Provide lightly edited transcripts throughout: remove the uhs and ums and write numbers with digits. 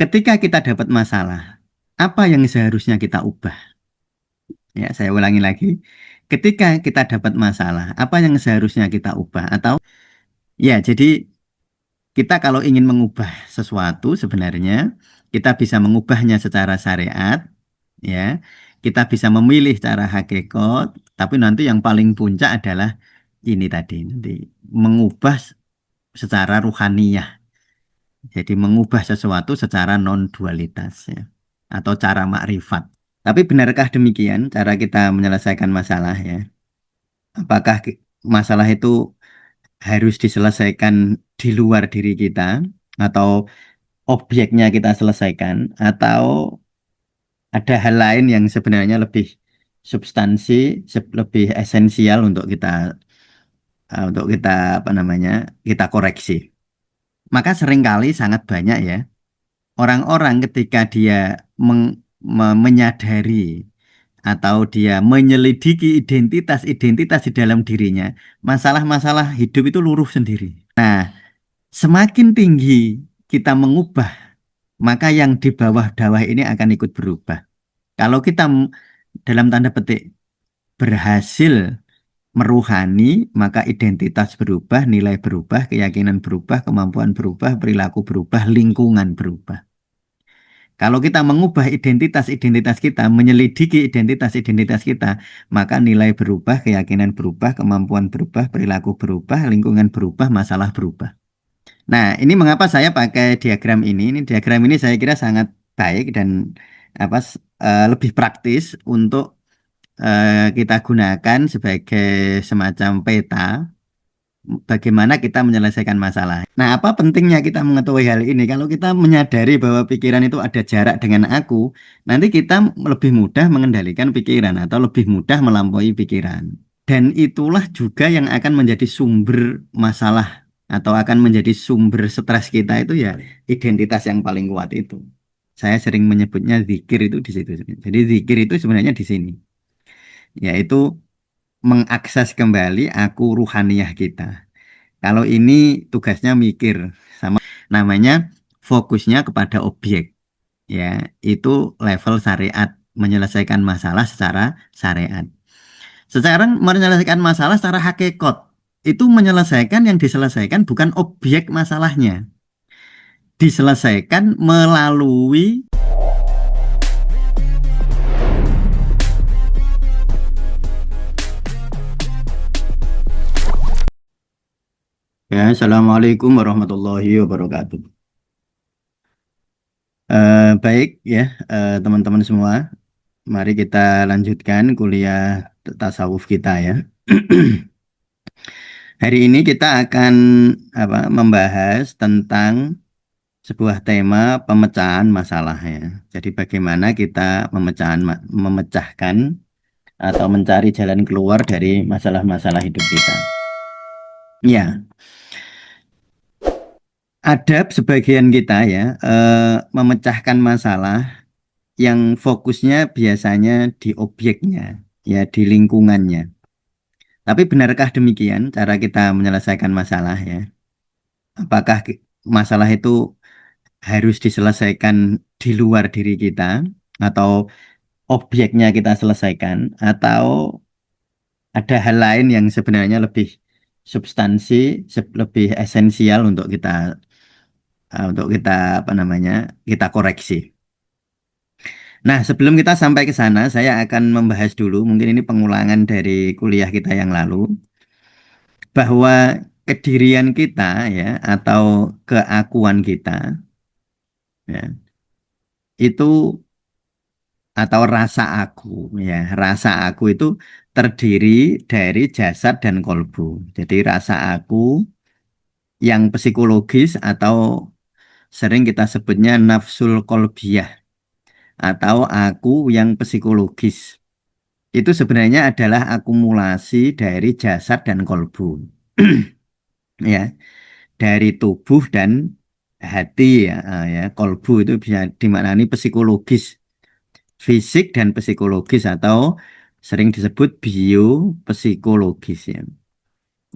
Ketika kita dapat masalah, apa yang seharusnya kita ubah? Ya, saya ulangi lagi. Ketika kita dapat masalah, apa yang seharusnya kita ubah? Atau ya, jadi kita kalau ingin mengubah sesuatu sebenarnya kita bisa mengubahnya secara syariat, ya. Kita bisa memilih cara hakikat, tapi nanti yang paling puncak adalah ini tadi nanti mengubah secara ruhaniyah. Jadi mengubah sesuatu secara non dualitas ya, atau cara makrifat. Tapi benarkah demikian cara kita menyelesaikan masalah ya? Apakah masalah itu harus diselesaikan di luar diri kita atau objeknya kita selesaikan atau ada hal lain yang sebenarnya lebih substansi, lebih esensial untuk kita apa namanya kita koreksi. Maka seringkali sangat banyak ya orang-orang ketika dia menyadari atau dia menyelidiki identitas-identitas di dalam dirinya, masalah-masalah hidup itu luruh sendiri. Nah, semakin tinggi kita mengubah, maka yang di bawah-bawah ini akan ikut berubah. Kalau kita dalam tanda petik berhasil meruhani, maka identitas berubah, nilai berubah, keyakinan berubah, kemampuan berubah, perilaku berubah, lingkungan berubah. Kalau kita mengubah identitas-identitas kita, menyelidiki identitas-identitas kita, maka nilai berubah, keyakinan berubah, kemampuan berubah, perilaku berubah, lingkungan berubah, masalah berubah. Nah, ini mengapa saya pakai diagram ini. Ini diagram ini saya kira sangat baik dan lebih praktis untuk kita gunakan sebagai semacam peta bagaimana kita menyelesaikan masalah. Nah, apa pentingnya kita mengetahui hal ini? Kalau kita menyadari bahwa pikiran itu ada jarak dengan aku, nanti kita lebih mudah mengendalikan pikiran atau lebih mudah melampaui pikiran. Dan itulah juga yang akan menjadi sumber masalah atau akan menjadi sumber stres kita itu ya identitas yang paling kuat itu. Saya sering menyebutnya zikir itu di situ. Jadi zikir itu sebenarnya di sini, yaitu mengakses kembali aku ruhaniyah kita. Kalau ini tugasnya mikir, sama namanya fokusnya kepada objek, ya itu level syariat menyelesaikan masalah secara syariat. Sekarang menyelesaikan masalah secara hakikat itu menyelesaikan yang diselesaikan bukan objek masalahnya, diselesaikan melalui ya. Assalamualaikum warahmatullahi wabarakatuh. Baik ya, teman-teman semua. Mari kita lanjutkan kuliah tasawuf kita ya. Hari ini kita akan membahas tentang sebuah tema pemecahan masalah ya. Jadi bagaimana kita memecahkan atau mencari jalan keluar dari masalah-masalah hidup kita. Ya, ada sebagian kita ya memecahkan masalah yang fokusnya biasanya di objeknya, ya di lingkungannya. Tapi benarkah demikian cara kita menyelesaikan masalah ya? Apakah masalah itu harus diselesaikan di luar diri kita atau objeknya kita selesaikan atau ada hal lain yang sebenarnya lebih substansi, lebih esensial untuk kita kita koreksi. Nah, sebelum kita sampai ke sana, saya akan membahas dulu, mungkin ini pengulangan dari kuliah kita yang lalu, bahwa kedirian kita ya atau keakuan kita ya itu atau rasa aku itu terdiri dari jasad dan kolbu. Jadi rasa aku yang psikologis atau sering kita sebutnya nafsul kolbiyah atau aku yang psikologis itu sebenarnya adalah akumulasi dari jasad dan kolbu. Ya, dari tubuh dan hati ya, ya kolbu itu bisa dimaknani psikologis, fisik dan psikologis atau sering disebut biopsikologis ya.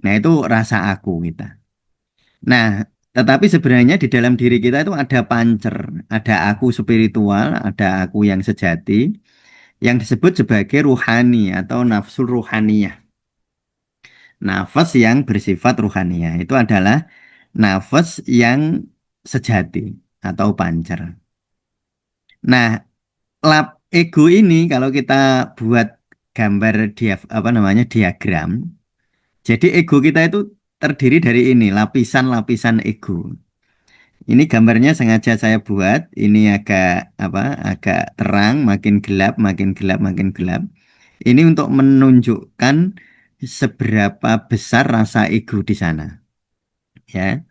Nah, itu rasa aku kita. Nah, Tetapi sebenarnya di dalam diri kita itu ada pancer, ada aku spiritual, ada aku yang sejati, yang disebut sebagai ruhani atau nafsul ruhaniyah. Nafas yang bersifat ruhaniyah itu adalah nafas yang sejati atau pancer. Nah, lab ego ini kalau kita buat gambar dia apa namanya diagram, jadi ego kita itu terdiri dari ini lapisan-lapisan ego. Ini gambarnya sengaja saya buat. Ini agak apa? Agak terang, makin gelap, makin gelap, makin gelap. Ini untuk menunjukkan seberapa besar rasa ego di sana, ya.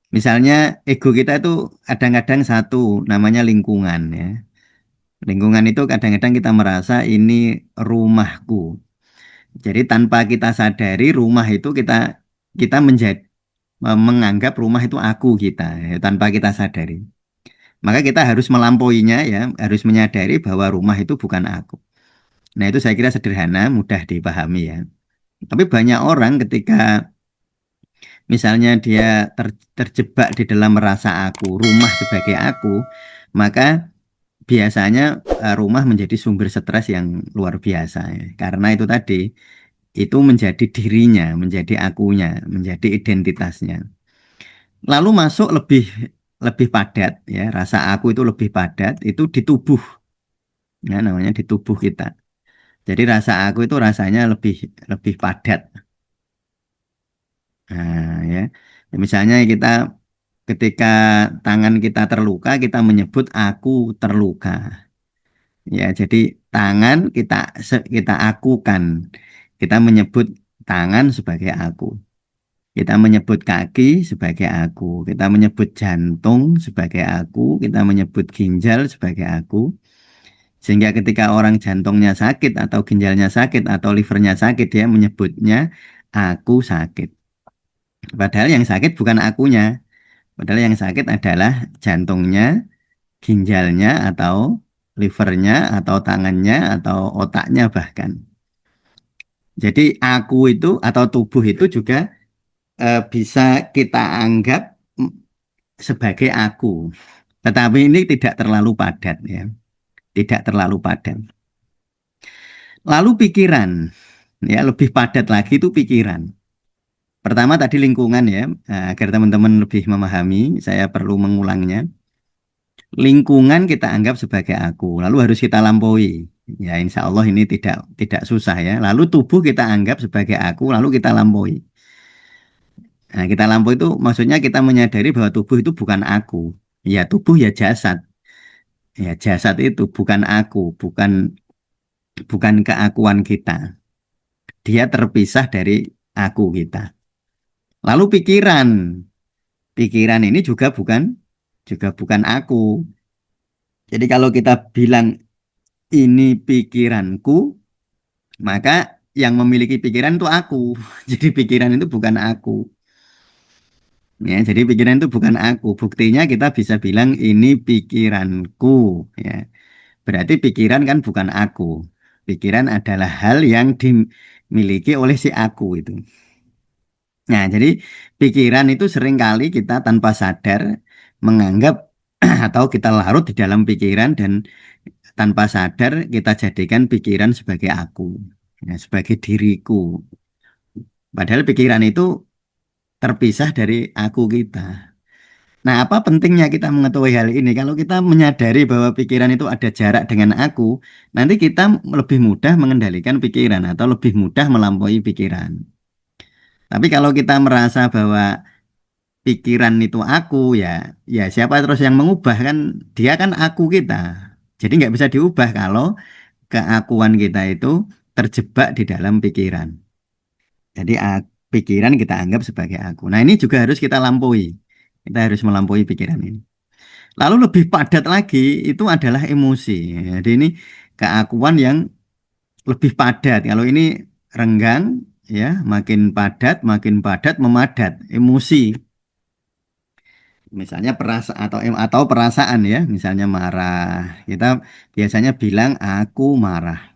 Misalnya ego kita itu kadang-kadang satu namanya lingkungan, ya. Lingkungan itu kadang-kadang kita merasa ini rumahku. Jadi tanpa kita sadari rumah itu kita menjadi menganggap rumah itu aku kita, ya, tanpa kita sadari. Maka kita harus melampauinya ya, harus menyadari bahwa rumah itu bukan aku. Nah, itu saya kira sederhana, mudah dipahami ya. Tapi banyak orang ketika misalnya dia terjebak di dalam merasa aku, rumah sebagai aku, maka biasanya rumah menjadi sumber stres yang luar biasa ya. Karena itu tadi, itu menjadi dirinya, menjadi akunya, menjadi identitasnya. Lalu masuk lebih lebih padat ya, rasa aku itu lebih padat itu di tubuh ya namanya di tubuh kita. Jadi rasa aku itu rasanya lebih lebih padat. Nah, ya. Misalnya kita ketika tangan kita terluka, kita menyebut aku terluka. Ya, jadi tangan kita akukan. Kita menyebut tangan sebagai aku. Kita menyebut kaki sebagai aku. Kita menyebut jantung sebagai aku. Kita menyebut ginjal sebagai aku. Sehingga ketika orang jantungnya sakit atau ginjalnya sakit atau livernya sakit, dia menyebutnya aku sakit. Padahal yang sakit bukan akunya. Padahal yang sakit adalah jantungnya, ginjalnya atau livernya atau tangannya atau otaknya bahkan. Jadi aku itu atau tubuh itu juga bisa kita anggap mm, sebagai aku. Tetapi ini tidak terlalu padat ya. Tidak terlalu padat. Lalu pikiran, ya lebih padat lagi itu pikiran. Pertama tadi lingkungan ya, agar teman-teman lebih memahami, saya perlu mengulangnya. Lingkungan kita anggap sebagai aku, lalu harus kita lampaui. Ya insya Allah ini tidak susah ya. Lalu tubuh kita anggap sebagai aku, lalu kita lampaui. Nah, kita lampaui itu maksudnya kita menyadari bahwa tubuh itu bukan aku. Ya tubuh ya jasad. Ya jasad itu bukan aku, bukan keakuan kita. Dia terpisah dari aku kita. Lalu pikiran. Pikiran ini juga bukan aku. Jadi kalau kita bilang ini pikiranku, maka yang memiliki pikiran itu aku. Jadi pikiran itu bukan aku. Ya, jadi pikiran itu bukan aku. Buktinya kita bisa bilang ini pikiranku. Ya, berarti pikiran kan bukan aku. Pikiran adalah hal yang dimiliki oleh si aku itu. Nah, jadi pikiran itu seringkali kita tanpa sadar menganggap atau kita larut di dalam pikiran dan tanpa sadar kita jadikan pikiran sebagai aku, ya, sebagai diriku. Padahal pikiran itu terpisah dari aku kita. Nah, apa pentingnya kita mengetahui hal ini? Kalau kita menyadari bahwa pikiran itu ada jarak dengan aku, nanti kita lebih mudah mengendalikan pikiran atau lebih mudah melampaui pikiran. Tapi kalau kita merasa bahwa pikiran itu aku ya siapa terus yang mengubah kan dia kan aku kita. Jadi nggak bisa diubah kalau keakuan kita itu terjebak di dalam pikiran. Jadi pikiran kita anggap sebagai aku. Nah ini juga harus kita lampaui. Kita harus melampaui pikiran ini. Lalu lebih padat lagi itu adalah emosi. Jadi ini keakuan yang lebih padat. Kalau ini renggang ya makin padat memadat emosi. Misalnya atau perasaan ya, misalnya marah. Kita biasanya bilang aku marah,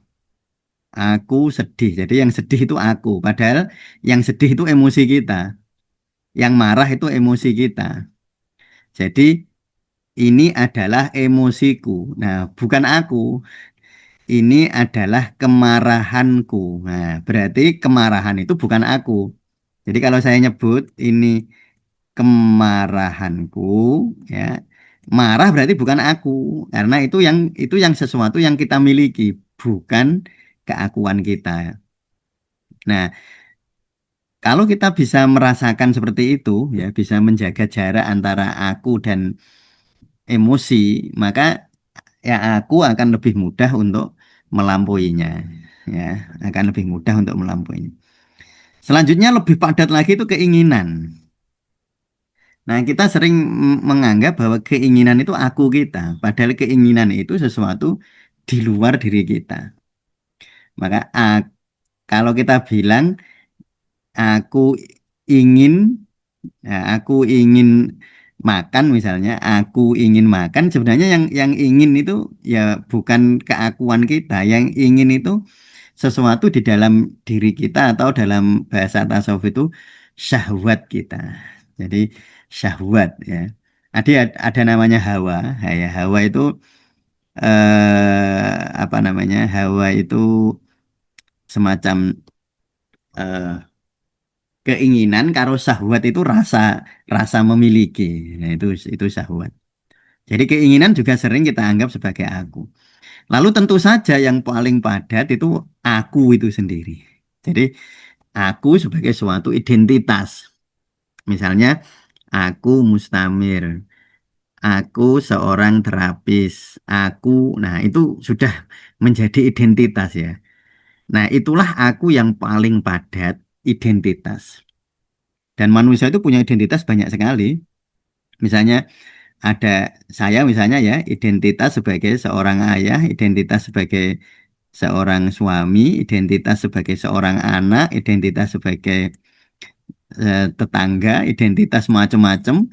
aku sedih. Jadi yang sedih itu aku, padahal yang sedih itu emosi kita. Yang marah itu emosi kita. Jadi ini adalah emosiku. Nah, bukan aku. Ini adalah kemarahanku. Nah, berarti kemarahan itu bukan aku. Jadi kalau saya nyebut ini kemarahanku, ya, marah berarti bukan aku, karena itu yang sesuatu yang kita miliki, bukan keakuan kita. Nah, kalau kita bisa merasakan seperti itu, ya, bisa menjaga jarak antara aku dan emosi, maka ya aku akan lebih mudah untuk melampauinya, ya, akan lebih mudah untuk melampauinya. Selanjutnya lebih padat lagi itu keinginan. Nah, kita sering menganggap bahwa keinginan itu aku kita, padahal keinginan itu sesuatu di luar diri kita. Maka kalau kita bilang aku ingin, ya, aku ingin makan misalnya, aku ingin makan, sebenarnya yang ingin itu ya bukan keakuan kita, yang ingin itu sesuatu di dalam diri kita atau dalam bahasa tasawuf itu syahwat kita. Jadi syahwat, ya. Ada namanya hawa. Ya, hawa itu apa namanya? Hawa itu semacam keinginan, karo syahwat itu rasa rasa memiliki. Nah, itu syahwat. Jadi keinginan juga sering kita anggap sebagai aku. Lalu tentu saja yang paling padat itu aku itu sendiri. Jadi aku sebagai suatu identitas. Misalnya aku Mustamir, aku seorang terapis, aku, nah itu sudah menjadi identitas, ya. Nah, itulah aku yang paling padat, identitas. Dan manusia itu punya identitas banyak sekali. Misalnya ada saya misalnya, ya, identitas sebagai seorang ayah, identitas sebagai seorang suami, identitas sebagai seorang anak, identitas sebagai tetangga, identitas macam-macam.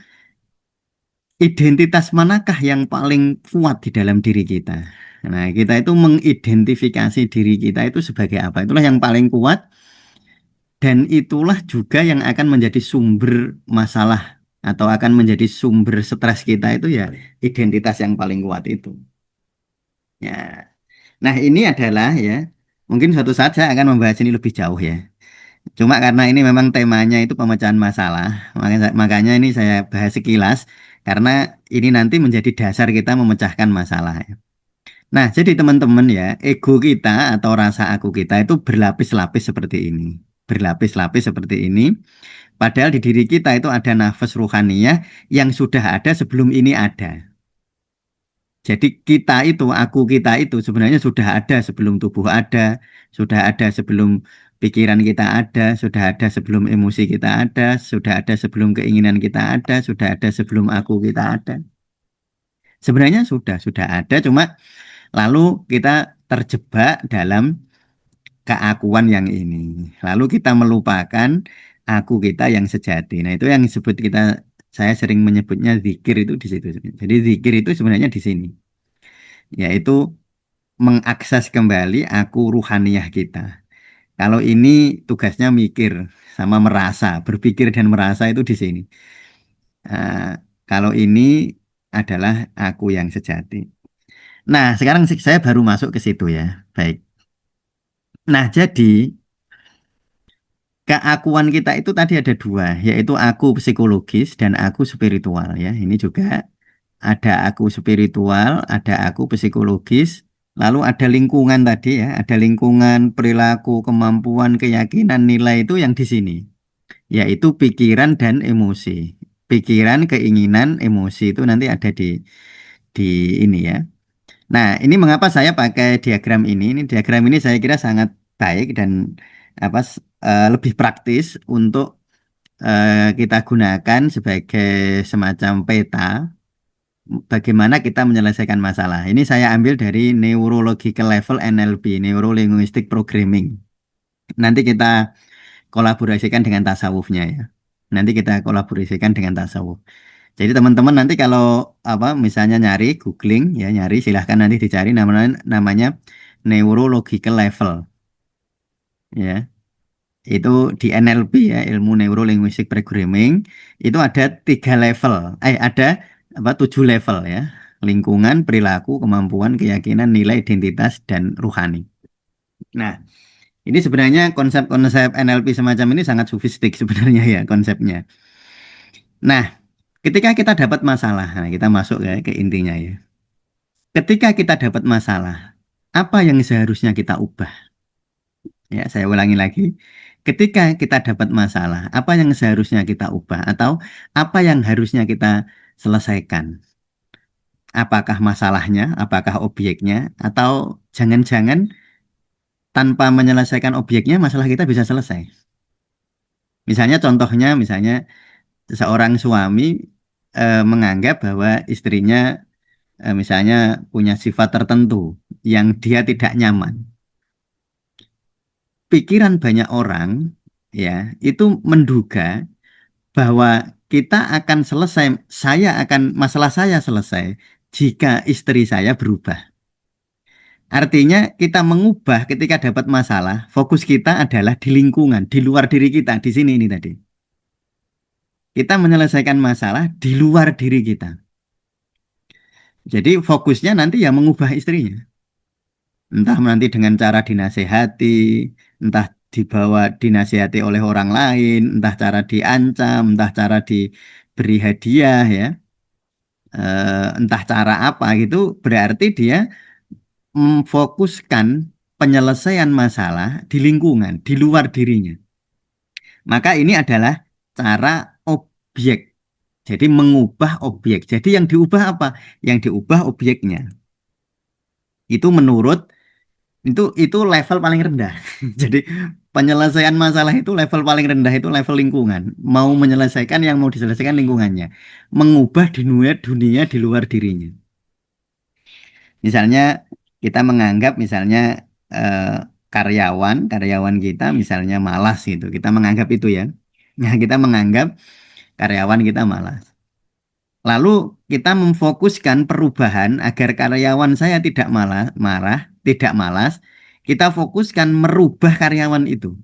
Identitas manakah yang paling kuat di dalam diri kita? Nah, kita itu mengidentifikasi diri kita itu sebagai apa? Itulah yang paling kuat dan itulah juga yang akan menjadi sumber masalah atau akan menjadi sumber stres kita itu, ya, identitas yang paling kuat itu. Ya. Nah, ini adalah, ya, mungkin suatu saat saya akan membahas ini lebih jauh, ya. Cuma karena ini memang temanya itu pemecahan masalah, makanya ini saya bahas sekilas karena ini nanti menjadi dasar kita memecahkan masalah. Nah, jadi teman-teman, ya, ego kita atau rasa aku kita itu berlapis-lapis seperti ini. Berlapis-lapis seperti ini. Padahal di diri kita itu ada nafas ruhaniyah yang sudah ada sebelum ini ada. Jadi kita itu, aku kita itu sebenarnya sudah ada sebelum tubuh ada, sudah ada sebelum pikiran kita ada, sudah ada sebelum emosi kita ada, sudah ada sebelum keinginan kita ada, sudah ada sebelum aku kita ada. Sebenarnya sudah ada, cuma lalu kita terjebak dalam keakuan yang ini. Lalu kita melupakan aku kita yang sejati. Nah, itu yang disebut kita, saya sering menyebutnya zikir itu di situ. Jadi zikir itu sebenarnya di sini, yaitu mengakses kembali aku ruhaniyah kita. Kalau ini tugasnya mikir sama merasa, berpikir dan merasa itu di sini. Nah, kalau ini adalah aku yang sejati. Nah, sekarang saya baru masuk ke situ, ya. Baik. Nah, jadi keakuan kita itu tadi ada dua, yaitu aku psikologis dan aku spiritual, ya. Ini juga ada aku spiritual, ada aku psikologis, lalu ada lingkungan tadi, ya, ada lingkungan, perilaku, kemampuan, keyakinan, nilai itu yang di sini, yaitu pikiran dan emosi. Pikiran, keinginan, emosi itu nanti ada di ini, ya. Nah, ini mengapa saya pakai diagram ini? Ini diagram ini saya kira sangat baik dan lebih praktis untuk kita gunakan sebagai semacam peta bagaimana kita menyelesaikan masalah. Ini saya ambil dari Neurological Level NLP, Neuro Linguistic Programming. Nanti kita kolaborasikan dengan tasawufnya, ya. Nanti kita kolaborasikan dengan tasawuf. Jadi teman-teman nanti kalau misalnya nyari googling, ya, nyari silahkan nanti dicari namanya Neurological Level, ya. Itu di NLP ya, ilmu Neuro Linguistic Programming, itu ada 3 level, ada apa 7 level ya. Lingkungan, perilaku, kemampuan, keyakinan, nilai, identitas, dan rohani. Nah, ini sebenarnya konsep-konsep NLP semacam ini sangat sofistik sebenarnya ya konsepnya. Nah, ketika kita dapat masalah, nah kita masuk ke intinya ya. Ketika kita dapat masalah, apa yang seharusnya kita ubah? Ya, saya ulangi lagi. Ketika kita dapat masalah, apa yang seharusnya kita ubah atau apa yang harusnya kita selesaikan? Apakah masalahnya, apakah objeknya, atau jangan-jangan tanpa menyelesaikan objeknya masalah kita bisa selesai? Misalnya contohnya, misalnya seorang suami menganggap bahwa istrinya misalnya punya sifat tertentu yang dia tidak nyaman. Pikiran banyak orang ya itu menduga bahwa kita akan selesai, masalah saya selesai jika istri saya berubah. Artinya kita mengubah ketika dapat masalah, fokus kita adalah di lingkungan, di luar diri kita, di sini ini tadi. Kita menyelesaikan masalah di luar diri kita. Jadi fokusnya nanti ya mengubah istrinya. Entah nanti dengan cara dinasehati, entah dibawa dinasehati oleh orang lain, entah cara diancam, entah cara diberi hadiah ya, entah cara apa gitu, berarti dia memfokuskan penyelesaian masalah di lingkungan, di luar dirinya. Maka ini adalah cara objek. Jadi mengubah objek. Jadi yang diubah apa? Yang diubah objeknya. Itu menurut itu level paling rendah. Jadi penyelesaian masalah itu level paling rendah itu level lingkungan. Mau menyelesaikan yang mau diselesaikan lingkungannya. Mengubah dunia di luar dirinya. Misalnya kita menganggap misalnya eh, karyawan kita misalnya malas gitu. Kita menganggap itu ya. Nah, kita menganggap karyawan kita malas. Lalu kita memfokuskan perubahan agar karyawan saya tidak tidak malas. Kita fokuskan merubah karyawan itu.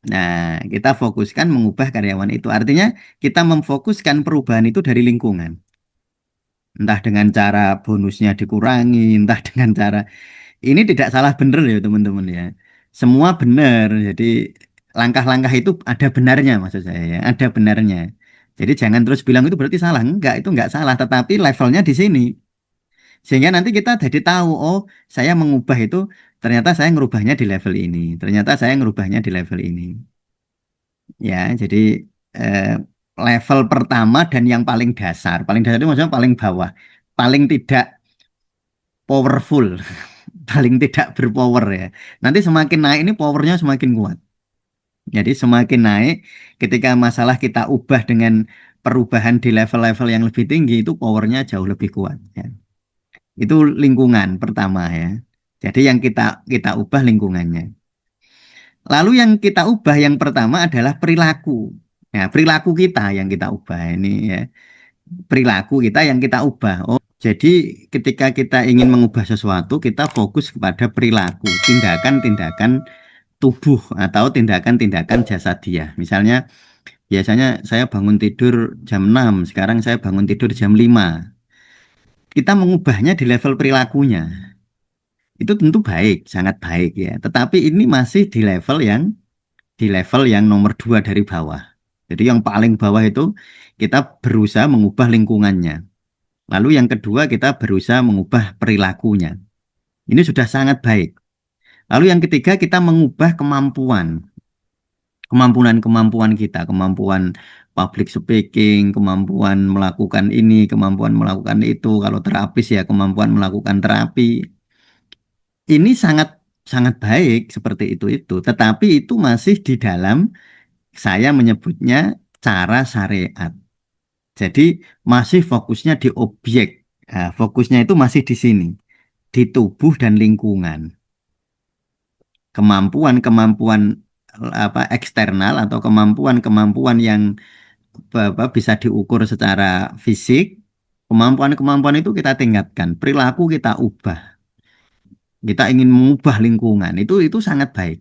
Nah, kita fokuskan mengubah karyawan itu. Artinya kita memfokuskan perubahan itu dari lingkungan. Entah dengan cara bonusnya dikurangi, entah dengan cara ini tidak salah benar ya teman-teman ya. Semua benar. Jadi langkah-langkah itu ada benarnya maksud saya ya, ada benarnya. Jadi jangan terus bilang itu berarti salah. Enggak, itu enggak salah, tetapi levelnya di sini. Sehingga nanti kita jadi tahu, oh, saya mengubah itu ternyata saya ngerubahnya di level ini. Ternyata saya ngerubahnya di level ini. Ya, jadi eh, level pertama dan yang paling dasar itu maksudnya paling bawah, paling tidak powerful, paling tidak berpower ya. Nanti semakin naik ini powernya semakin kuat. Jadi semakin naik ketika masalah kita ubah dengan perubahan di level-level yang lebih tinggi itu powernya jauh lebih kuat. Ya. Itu lingkungan pertama ya. Jadi yang kita kita ubah lingkungannya. Lalu yang kita ubah yang pertama adalah perilaku. Ya, perilaku kita yang kita ubah ini ya. Perilaku kita yang kita ubah. Oh, jadi ketika kita ingin mengubah sesuatu, kita fokus kepada perilaku, tindakan-tindakan tubuh atau tindakan-tindakan jasadiah. Misalnya, biasanya saya bangun tidur jam 6, sekarang saya bangun tidur jam 5. Kita mengubahnya di level perilakunya. Itu tentu baik, sangat baik ya. Tetapi ini masih di level yang nomor 2 dari bawah. Jadi yang paling bawah itu kita berusaha mengubah lingkungannya. Lalu yang kedua kita berusaha mengubah perilakunya. Ini sudah sangat baik. Lalu yang ketiga kita mengubah kemampuan kita, kemampuan public speaking, kemampuan melakukan ini, kemampuan melakukan itu. Kalau terapis ya kemampuan melakukan terapi. Ini sangat sangat baik seperti itu. Tetapi itu masih di dalam saya menyebutnya cara syariat. Jadi masih fokusnya di objek. Nah, fokusnya itu masih di sini, di tubuh dan lingkungan. Kemampuan-kemampuan apa eksternal atau kemampuan-kemampuan yang bisa diukur secara fisik, kemampuan-kemampuan itu kita tingkatkan, perilaku kita ubah. Kita ingin mengubah lingkungan, itu sangat baik.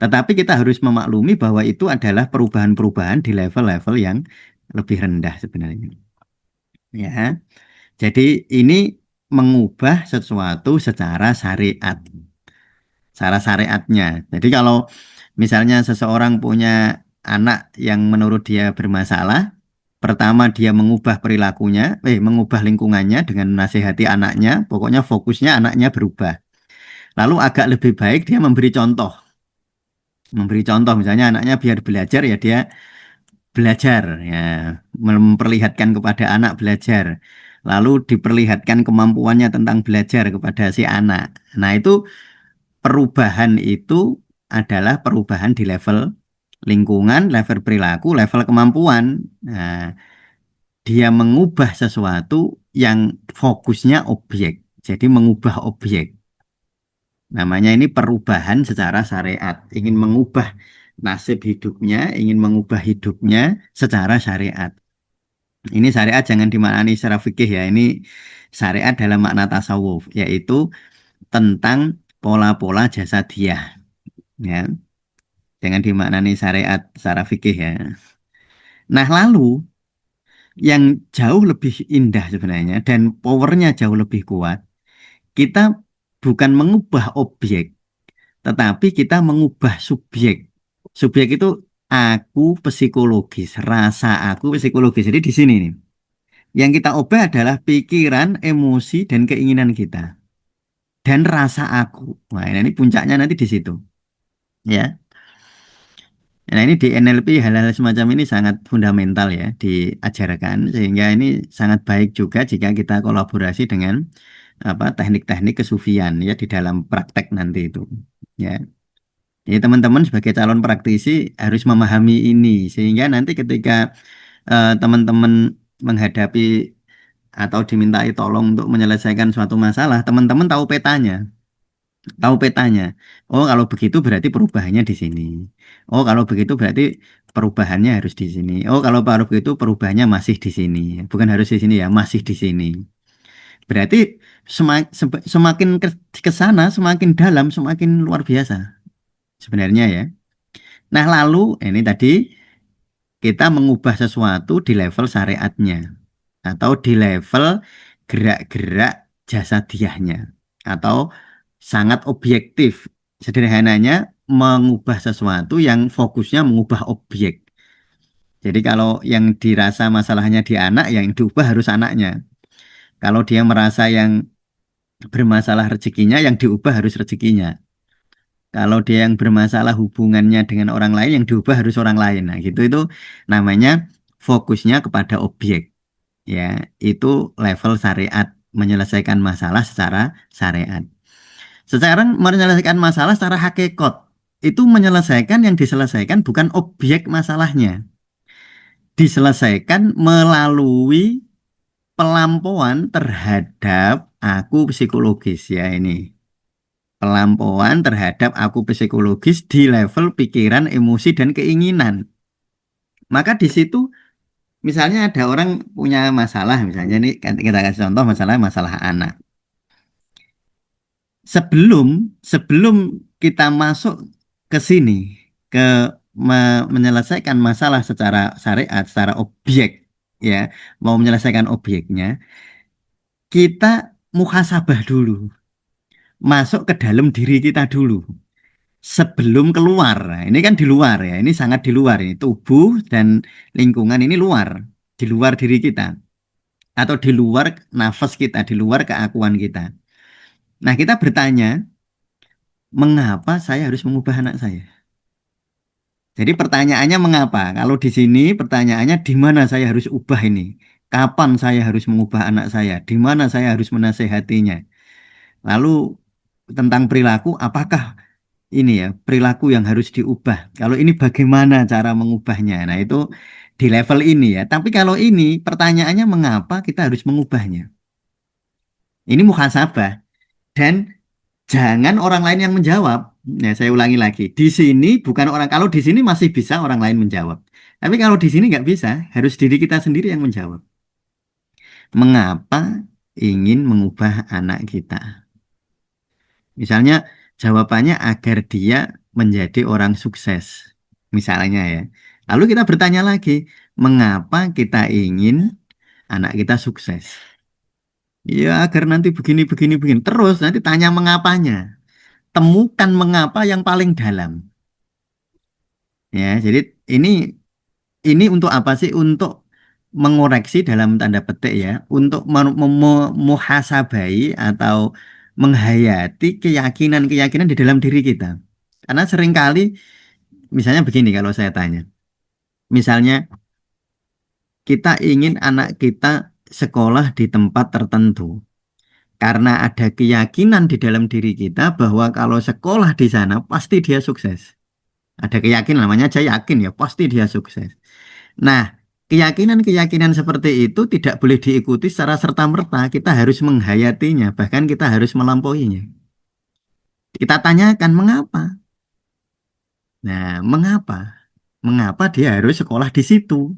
Tetapi kita harus memaklumi bahwa itu adalah perubahan-perubahan di level-level yang lebih rendah sebenarnya. Ya, jadi ini mengubah sesuatu secara syariat, secara syariatnya. Jadi kalau misalnya seseorang punya anak yang menurut dia bermasalah, pertama dia mengubah perilakunya, mengubah lingkungannya dengan menasihati anaknya, pokoknya fokusnya anaknya berubah. Lalu agak lebih baik dia memberi contoh misalnya anaknya biar belajar ya dia belajar ya, memperlihatkan kepada anak belajar. Lalu diperlihatkan kemampuannya tentang belajar kepada si anak. Nah, itu perubahan itu adalah perubahan di level lingkungan, level perilaku, level kemampuan. Nah, dia mengubah sesuatu yang fokusnya objek. Jadi mengubah objek. Namanya ini perubahan secara syariat. Ingin mengubah nasib hidupnya, ingin mengubah hidupnya secara syariat. Ini syariat jangan dimaknani secara fikih ya. Ini syariat dalam makna tasawuf, yaitu tentang pola-pola jasadiah. Ya, jangan dimaknani syariat secara fikih ya. Nah, lalu yang jauh lebih indah sebenarnya dan powernya jauh lebih kuat, kita bukan mengubah objek, tetapi kita mengubah subjek. Subjek itu aku psikologis, rasa aku psikologis. Jadi di sini nih, yang kita ubah adalah pikiran, emosi, dan keinginan kita. Dan rasa aku. Nah, ini puncaknya nanti di situ. Ya. Nah, ini di NLP hal-hal semacam ini sangat fundamental ya diajarkan sehingga ini sangat baik juga jika kita kolaborasi dengan apa teknik-teknik kesufian ya di dalam praktek nanti itu. Ya. Jadi teman-teman sebagai calon praktisi harus memahami ini sehingga nanti ketika teman-teman menghadapi atau dimintai tolong untuk menyelesaikan suatu masalah, teman-teman tahu petanya. Tahu petanya. Oh, kalau begitu berarti perubahannya di sini. Oh, kalau begitu berarti perubahannya harus di sini. Oh, kalau baru begitu perubahannya masih di sini. Bukan harus di sini ya, masih di sini. Berarti semakin ke sana, semakin dalam, semakin luar biasa sebenarnya ya. Nah, lalu ini tadi kita mengubah sesuatu di level syariatnya atau di level gerak-gerak jasadiahnya atau sangat objektif. Sederhananya mengubah sesuatu yang fokusnya mengubah objek. Jadi kalau yang dirasa masalahnya di anak, yang diubah harus anaknya. Kalau dia merasa yang bermasalah rezekinya, yang diubah harus rezekinya. Kalau dia yang bermasalah hubungannya dengan orang lain, yang diubah harus orang lain. Nah, gitu itu namanya fokusnya kepada objek. Ya, itu level syariat menyelesaikan masalah secara syariat. Sekarang menyelesaikan masalah secara hakikat. Itu menyelesaikan yang diselesaikan bukan objek masalahnya. Diselesaikan melalui pelampauan terhadap aku psikologis ya ini. Pelampauan terhadap aku psikologis di level pikiran, emosi, dan keinginan. Maka di situ misalnya ada orang punya masalah, misalnya ini kita kasih contoh masalah anak. Sebelum kita masuk ke sini ke menyelesaikan masalah secara syariat, secara objek ya, mau menyelesaikan objeknya, kita muhasabah dulu, masuk ke dalam diri kita dulu sebelum keluar. Nah, ini kan di luar ya, ini sangat di luar ini tubuh dan lingkungan ini luar, di luar diri kita atau di luar nafas kita, di luar keakuan kita. Nah, kita bertanya, mengapa saya harus mengubah anak saya? Jadi pertanyaannya mengapa? Kalau di sini pertanyaannya di mana saya harus ubah ini? Kapan saya harus mengubah anak saya? Di mana saya harus menasehatinya? Lalu tentang perilaku, apakah ini ya perilaku yang harus diubah? Kalau ini bagaimana cara mengubahnya? Nah, itu di level ini ya. Tapi kalau ini pertanyaannya mengapa kita harus mengubahnya? Ini muhasabah dan jangan orang lain yang menjawab. Nah, saya ulangi lagi. Di sini bukan orang, kalau di sini masih bisa orang lain menjawab. Tapi kalau di sini nggak bisa, harus diri kita sendiri yang menjawab. Mengapa ingin mengubah anak kita? Misalnya jawabannya agar dia menjadi orang sukses, misalnya ya. Lalu kita bertanya lagi, mengapa kita ingin anak kita sukses? Ya agar nanti begini, begini, begini. Terus nanti tanya mengapanya. Temukan mengapa yang paling dalam. Ya, jadi ini ini untuk apa sih? Untuk mengoreksi dalam tanda petik ya, untuk muhasabai atau menghayati keyakinan-keyakinan di dalam diri kita. Karena seringkali, misalnya begini kalau saya tanya, misalnya kita ingin anak kita sekolah di tempat tertentu. Karena ada keyakinan di dalam diri kita bahwa kalau sekolah di sana pasti dia sukses. Ada keyakinan, namanya aja yakin ya, pasti dia sukses. Nah, keyakinan-keyakinan seperti itu tidak boleh diikuti secara serta-merta. Kita harus menghayatinya, bahkan kita harus melampauinya. Kita tanyakan mengapa. Nah, mengapa? Mengapa dia harus sekolah di situ?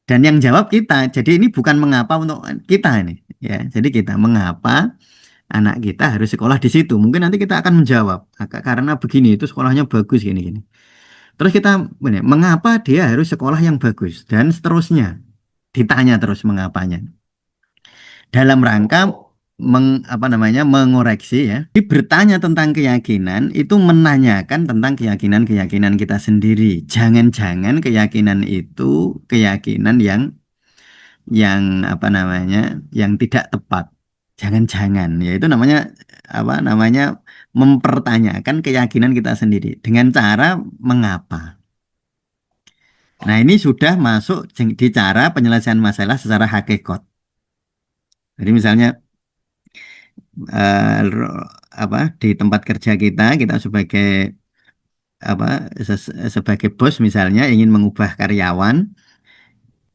Dan yang jawab kita. Jadi ini bukan mengapa untuk kita ini, ya. Jadi kita mengapa anak kita harus sekolah di situ. Mungkin nanti kita akan menjawab, karena begini itu sekolahnya bagus gini-gini. Terus kita mengapa dia harus sekolah yang bagus dan seterusnya. Ditanya terus mengapanya. Dalam rangka apa namanya mengoreksi ya. Jadi bertanya tentang keyakinan itu menanyakan tentang keyakinan-keyakinan kita sendiri. Jangan-jangan keyakinan itu keyakinan yang apa namanya yang tidak tepat. Jangan-jangan ya itu namanya apa namanya mempertanyakan keyakinan kita sendiri dengan cara mengapa. Nah, ini sudah masuk di cara penyelesaian masalah secara hakikat. Jadi misalnya apa di tempat kerja kita sebagai apa sebagai bos misalnya ingin mengubah karyawan,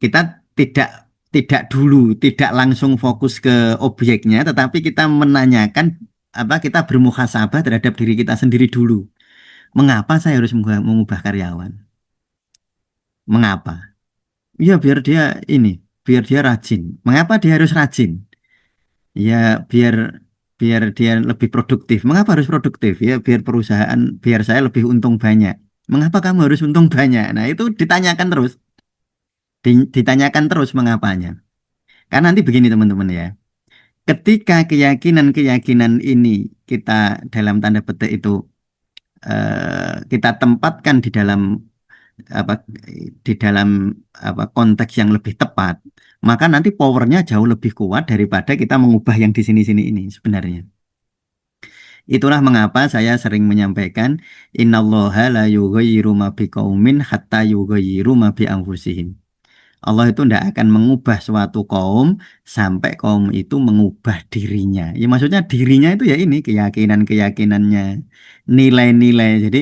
kita tidak langsung fokus ke objeknya, tetapi kita menanyakan apa kita bermuhasabah terhadap diri kita sendiri dulu. Mengapa saya harus mengubah karyawan? Mengapa? Ya biar dia rajin. Mengapa dia harus rajin? Ya biar biar dia lebih produktif. Mengapa harus produktif? Ya biar saya lebih untung banyak. Mengapa kamu harus untung banyak? Nah, itu ditanyakan terus. Ditanyakan terus mengapanya. Karena nanti begini teman-teman ya. Ketika keyakinan-keyakinan ini kita dalam tanda petik itu kita tempatkan apa di dalam apa konteks yang lebih tepat, maka nanti powernya jauh lebih kuat daripada kita mengubah yang di sini-sini ini sebenarnya. Itulah mengapa saya sering menyampaikan innallaha la yughayyiru ma biqaumin hatta yughayyiru ma bi anfusihim. Allah itu tidak akan mengubah suatu kaum sampai kaum itu mengubah dirinya. Ya maksudnya dirinya itu ya ini keyakinan-keyakinannya, nilai-nilai. Jadi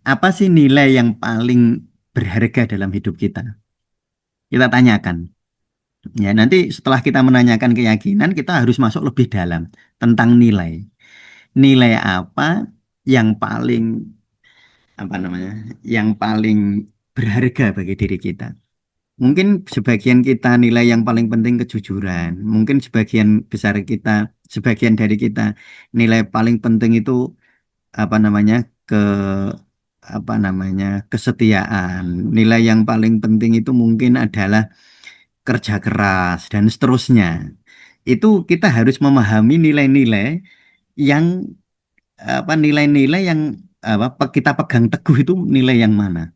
apa sih nilai yang paling berharga dalam hidup kita? Kita tanyakan. Ya, nanti setelah kita menanyakan keyakinan, kita harus masuk lebih dalam tentang nilai. Nilai apa yang paling apa namanya? Yang paling berharga bagi diri kita? Mungkin sebagian kita nilai yang paling penting kejujuran. Mungkin sebagian dari kita nilai paling penting itu apa namanya ke apa namanya kesetiaan. Nilai yang paling penting itu mungkin adalah kerja keras dan seterusnya. Itu kita harus memahami nilai-nilai yang nilai-nilai yang kita pegang teguh itu nilai yang mana.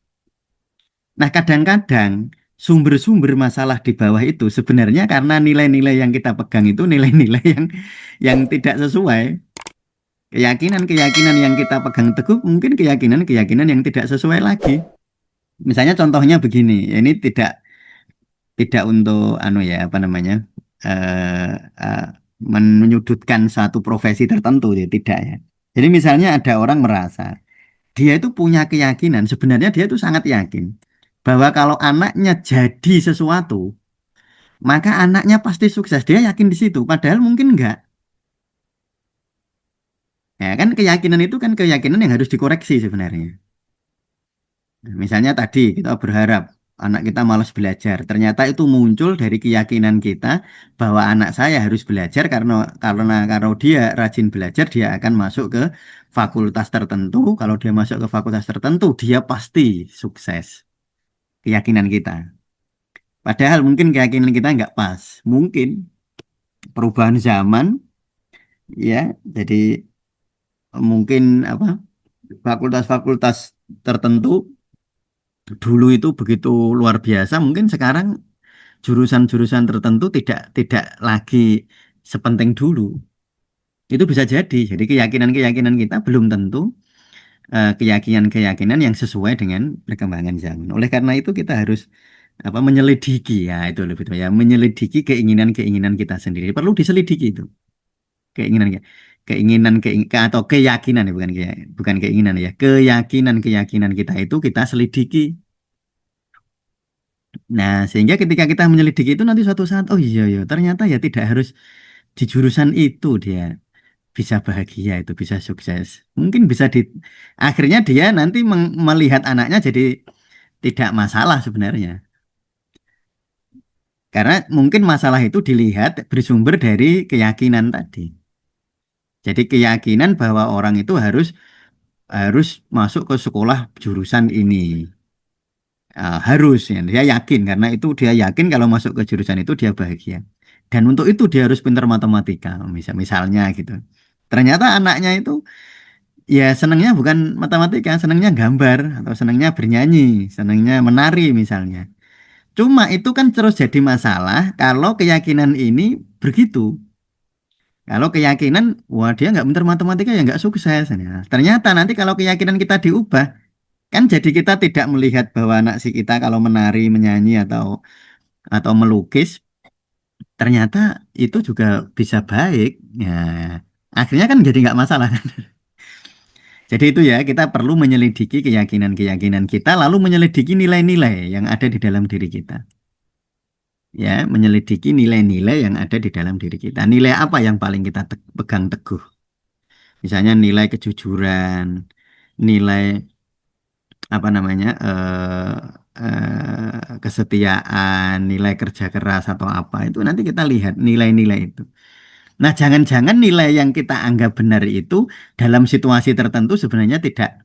Nah, kadang-kadang sumber-sumber masalah di bawah itu sebenarnya karena nilai-nilai yang kita pegang itu nilai-nilai yang tidak sesuai. Keyakinan-keyakinan yang kita pegang teguh mungkin keyakinan-keyakinan yang tidak sesuai lagi. Misalnya contohnya begini, ya ini tidak untuk anu ya apa namanya eh eh, menyudutkan satu profesi tertentu ya tidak ya. Jadi misalnya ada orang merasa dia itu punya keyakinan, sebenarnya dia itu sangat yakin bahwa kalau anaknya jadi sesuatu, maka anaknya pasti sukses. Dia yakin di situ, padahal mungkin enggak. Ya kan keyakinan itu kan keyakinan yang harus dikoreksi sebenarnya. Misalnya tadi kita berharap anak kita malas belajar. Ternyata itu muncul dari keyakinan kita bahwa anak saya harus belajar karena kalau dia rajin belajar dia akan masuk ke fakultas tertentu. Kalau dia masuk ke fakultas tertentu dia pasti sukses. Keyakinan kita. Padahal mungkin keyakinan kita nggak pas. Mungkin perubahan zaman ya. Jadi mungkin apa fakultas-fakultas tertentu dulu itu begitu luar biasa. Mungkin sekarang jurusan-jurusan tertentu tidak lagi sepenting dulu. Itu bisa jadi. Jadi keyakinan-keyakinan kita belum tentu keyakinan-keyakinan yang sesuai dengan perkembangan zaman. Oleh karena itu kita harus apa menyelidiki ya itu lebih tepat ya menyelidiki keinginan-keinginan kita sendiri. Perlu diselidiki itu keinginan atau keyakinan ya bukan keinginan ya keyakinan-keyakinan kita itu kita selidiki. Nah, sehingga ketika kita menyelidiki itu nanti suatu saat, oh iya, iya, ternyata ya tidak harus di jurusan itu dia bisa bahagia, itu bisa sukses. Mungkin bisa akhirnya dia nanti melihat anaknya jadi tidak masalah sebenarnya. Karena mungkin masalah itu dilihat bersumber dari keyakinan tadi. Jadi keyakinan bahwa orang itu harus harus masuk ke sekolah jurusan ini. Harus ya. Dia yakin karena itu dia yakin kalau masuk ke jurusan itu dia bahagia. Dan untuk itu dia harus pintar matematika, misalnya gitu. Ternyata anaknya itu ya senangnya bukan matematika, senangnya gambar atau senangnya bernyanyi, senangnya menari misalnya. Cuma itu kan terus jadi masalah kalau keyakinan ini begitu. Kalau keyakinan, wah dia nggak pintar matematika ya nggak sukses. Nah, ternyata nanti kalau keyakinan kita diubah, kan jadi kita tidak melihat bahwa anak si kita kalau menari, menyanyi atau melukis ternyata itu juga bisa baik. Ya, akhirnya kan jadi nggak masalah. Jadi itu ya kita perlu menyelidiki keyakinan-keyakinan kita, lalu menyelidiki nilai-nilai yang ada di dalam diri kita. Ya, menyelidiki nilai-nilai yang ada di dalam diri kita. Nilai apa yang paling kita pegang teguh? Misalnya nilai kejujuran, nilai apa namanya kesetiaan, nilai kerja keras atau apa itu nanti kita lihat nilai-nilai itu. Nah, jangan-jangan nilai yang kita anggap benar itu dalam situasi tertentu sebenarnya tidak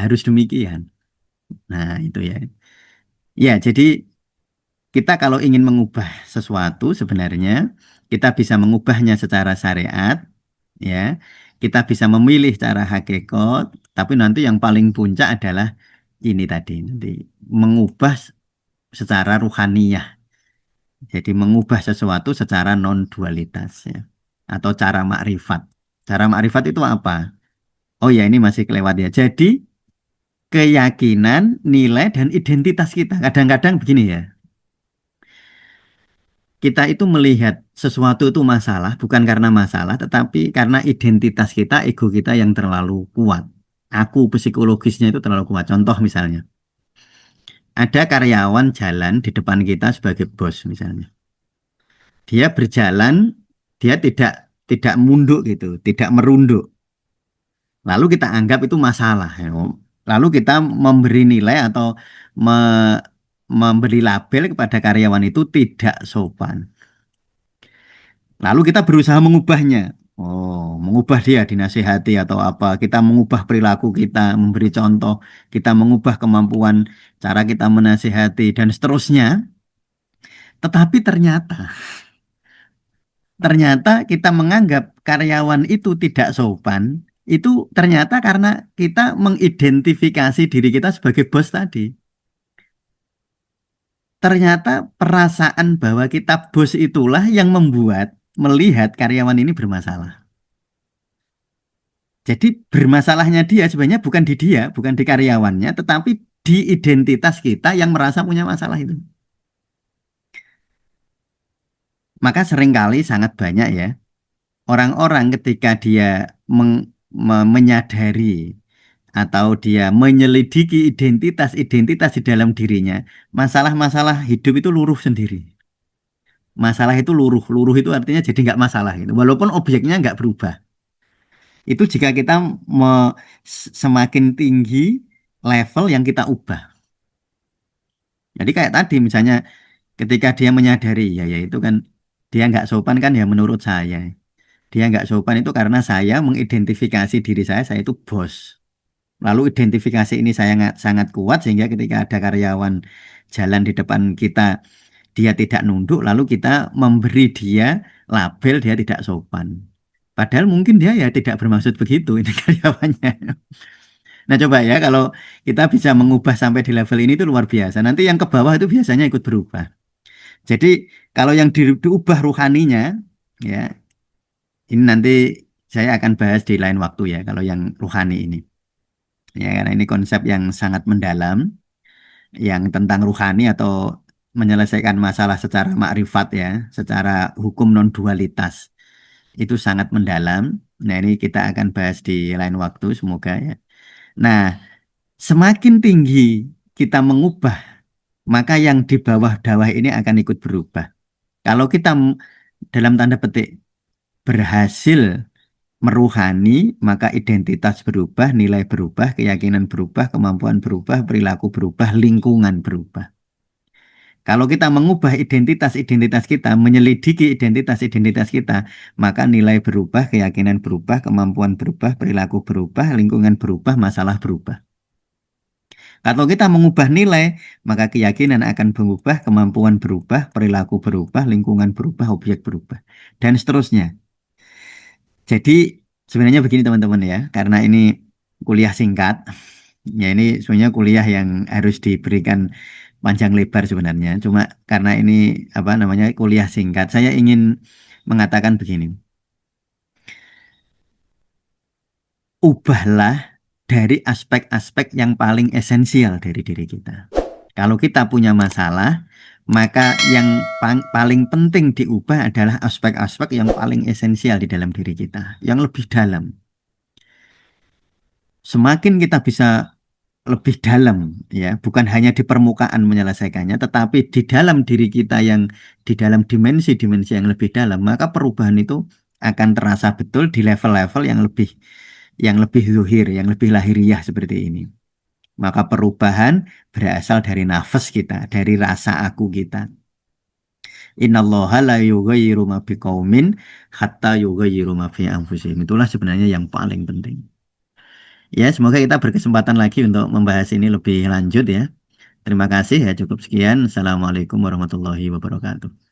harus demikian. Nah, itu ya. Ya, jadi kita kalau ingin mengubah sesuatu sebenarnya kita bisa mengubahnya secara syariat, ya. Kita bisa memilih cara hakikat, tapi nanti yang paling puncak adalah ini tadi nanti mengubah secara ruhaniyah. Jadi mengubah sesuatu secara non dualitas ya. Atau cara makrifat. Cara makrifat itu apa? Oh ya ini masih kelewat ya. Jadi keyakinan, nilai dan identitas kita. Kadang-kadang begini ya. Kita itu melihat sesuatu itu masalah bukan karena masalah tetapi karena identitas kita, ego kita yang terlalu kuat. Aku psikologisnya itu terlalu kuat. Contoh misalnya, ada karyawan jalan di depan kita sebagai bos misalnya. Dia berjalan, dia tidak munduk gitu, tidak merunduk. Lalu kita anggap itu masalah. Ya. Lalu kita memberi nilai atau me- memberi label kepada karyawan itu tidak sopan. Lalu kita berusaha mengubahnya. Oh, mengubah dia dinasihati atau apa. Kita mengubah perilaku kita, memberi contoh. Kita mengubah kemampuan cara kita menasihati dan seterusnya. Tetapi ternyata kita menganggap karyawan itu tidak sopan. Itu ternyata karena kita mengidentifikasi diri kita sebagai bos tadi. Ternyata perasaan bahwa kita bos itulah yang membuat melihat karyawan ini bermasalah. Jadi bermasalahnya dia sebenarnya bukan di dia, bukan di karyawannya, tetapi di identitas kita yang merasa punya masalah itu. Maka seringkali sangat banyak ya orang-orang ketika dia menyadari atau dia menyelidiki identitas-identitas di dalam dirinya, masalah-masalah hidup itu luruh sendiri. Masalah itu luruh, luruh itu artinya jadi nggak masalah gitu. Walaupun objeknya nggak berubah. Itu jika kita semakin tinggi level yang kita ubah. Jadi kayak tadi misalnya ketika dia menyadari ya itu kan dia nggak sopan kan ya menurut saya. Dia nggak sopan itu karena saya mengidentifikasi diri saya itu bos. Lalu identifikasi ini saya sangat kuat sehingga ketika ada karyawan jalan di depan kita, dia tidak nunduk, lalu kita memberi dia label dia tidak sopan. Padahal mungkin dia ya tidak bermaksud begitu ini karyawannya. Nah coba ya kalau kita bisa mengubah sampai di level ini itu luar biasa. Nanti yang ke bawah itu biasanya ikut berubah. Jadi kalau yang diubah ruhaninya, ya ini nanti saya akan bahas di lain waktu ya kalau yang ruhani ini. Ya karena ini konsep yang sangat mendalam, yang tentang ruhani atau menyelesaikan masalah secara makrifat ya, secara hukum non dualitas itu sangat mendalam. Nah ini kita akan bahas di lain waktu semoga ya. Nah semakin tinggi kita mengubah, maka yang di bawah-bawah ini akan ikut berubah. Kalau kita dalam tanda petik berhasil meruhani, maka identitas berubah, nilai berubah, keyakinan berubah, kemampuan berubah, perilaku berubah, lingkungan berubah. Kalau kita mengubah identitas-identitas kita, menyelidiki identitas-identitas kita, maka nilai berubah, keyakinan berubah, kemampuan berubah, perilaku berubah, lingkungan berubah, masalah berubah. Kalau kita mengubah nilai, maka keyakinan akan berubah, kemampuan berubah, perilaku berubah, lingkungan berubah, objek berubah, dan seterusnya. Jadi sebenarnya begini teman-teman ya, karena ini kuliah singkat, ya ini sebenarnya kuliah yang harus diberikan panjang lebar sebenarnya. Cuma karena ini apa namanya kuliah singkat, saya ingin mengatakan begini, ubahlah dari aspek-aspek yang paling esensial dari diri kita. Kalau kita punya masalah, maka yang paling penting diubah adalah aspek-aspek yang paling esensial di dalam diri kita, yang lebih dalam. Semakin kita bisa lebih dalam, ya, bukan hanya di permukaan menyelesaikannya, tetapi di dalam diri kita yang di dalam dimensi-dimensi yang lebih dalam, maka perubahan itu akan terasa betul di level-level yang lebih zuhir, yang lebih lahiriah seperti ini. Maka perubahan berasal dari nafas kita, dari rasa aku kita. Innallaha la yughayyiru ma biqaumin hatta yughayyiru ma bi anfusihim. Itulah sebenarnya yang paling penting. Ya, semoga kita berkesempatan lagi untuk membahas ini lebih lanjut ya. Terima kasih ya, cukup sekian. Assalamualaikum warahmatullahi wabarakatuh.